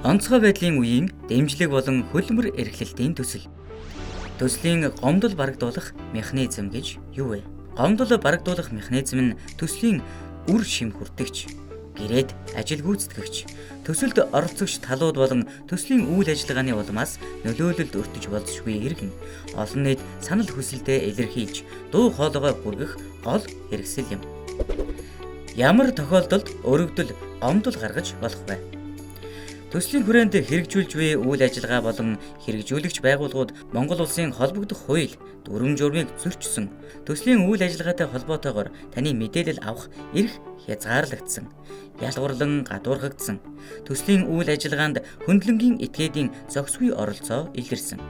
Онцгой байдлын үеийн дэмжлэг болон хөлбөр эрхлэлтийн төсөл. Төслийн гомдол барагдуулах механизм гэж юу вэ? Гомдол барагдуулах механизм нь төслийн үр шим хүртэгч, гэрээд ажил гүйцэтгэгч, төсөлд оролцогч талууд болон төслийн үйл ажиллагааны улмаас нөлөөлөлд өртөж болзошгүй иргэн олон нийт санал хүсэлтэд илэрхийлж дуу хоолойгоо хүргэх гол хэрэгсэл юм. Ямар тохиолдолд өргөдөл гомдол гаргаж болох вэ? Төслийн хүрээнд хэрэгжүүлж буй үйл ажиллагаа болон хэрэгжүүлэгч байгууллагууд Монгол улсын холбогдох хууль, дүрм журмыг зөрчсөн. Төслийн үйл ажиллагаатай холбоотойгоор таны мэдээлэл авах эрх хязгаарлагдсан, ялгуурлан гадуурхагдсан. Төслийн үйл ажиллагаанд хөндлөнгийн этгээдийн зохисгүй оролцоо илэрсэн.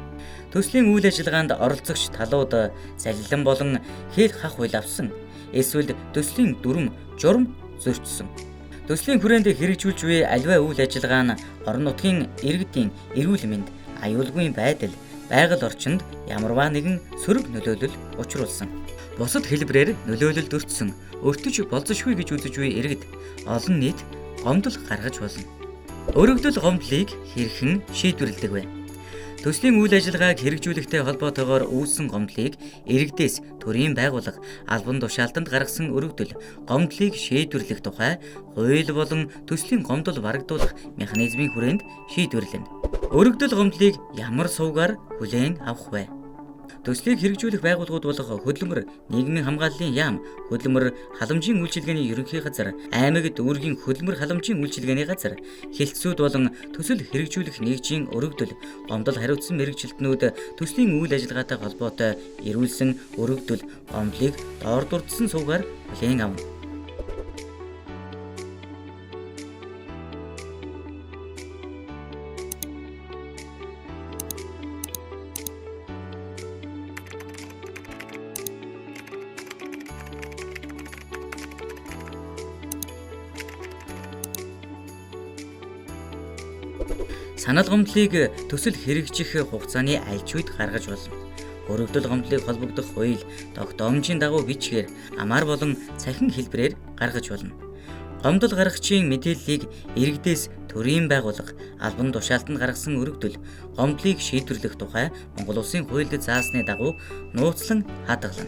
Төслийн үйл ажиллагаанд оролцогч талууд залилан болон хэл хах хууль авсан. Эсвэл төслийн дүрм журм зөрчсөн. Төслийн хүрээнд хэрэгжүүлж буй аливаа үйл ажиллагаа нь орон нутгийн иргэдийн эрүүл мэнд, аюулгүй байдал, байгаль орчинд ямарваа нэгэн сөрөг нөлөөлөл учруулсан. Бусад хэлбэрээр нөлөөлөлд өртсөн, өртөж болзошгүй гэж үзэж буй иргэд олон нийт гомдол гаргаж болно. Өргөдөл гомдлыг хэрхэн шийдвэрлэдэг вэ? Төслийн үйл ажиллагааг хэрэгжүүлэхтэй холбоотойгоор үүссэн гомдлыг иргэдээс төрийн байгууллага албан тушаалтанд гаргасан өргөдөл гомдлыг шийдвэрлэх тухай хууль болон төслийн гомдол барагдуулах механизмын хүрээнд шийдвэрлэнэ. Өргөдөл гомдлыг ямар сувгаар хүлээн авах вэ? Төслийг хэрэгжүүлэх байгууллагууд болох хөдөлмөр, нийгмийн хамгааллын яам, хөдөлмөр халамжийн үйлчилгээний ерөнхий газар, аймаг дүүргийн хөдөлмөр халамжийн үйлчилгээний газар, хэлтсүүд болон төсөл хэрэгжүүлэх нэгжийн өргөдөл, гомдол хариуцсан мэргэжилтнүүд төслийн үйл ажиллагаатай холбоотой эрүүлсэн өргөдөл, гомдлыг доор дурдсан сувгаар хүлээн авна. Санал гомдлыг төсөл хэрэгжих хугацааны аль ч үед гаргаж болно. Өргөдөл гомдлыг холбогдох хууль, тогтоомжийн дагуу бичгээр, амаар болон цахим хэлбэрээр гаргаж болно. Гомдол гаргагчийн мэдээллийг иргэдээс төрийн байгууллага, албан тушаалтанд гаргасан өргөдөл, гомдлыг шийдвэрлэх тухай Монгол Улсын хуульд заасны дагуу нууцлан хадгална.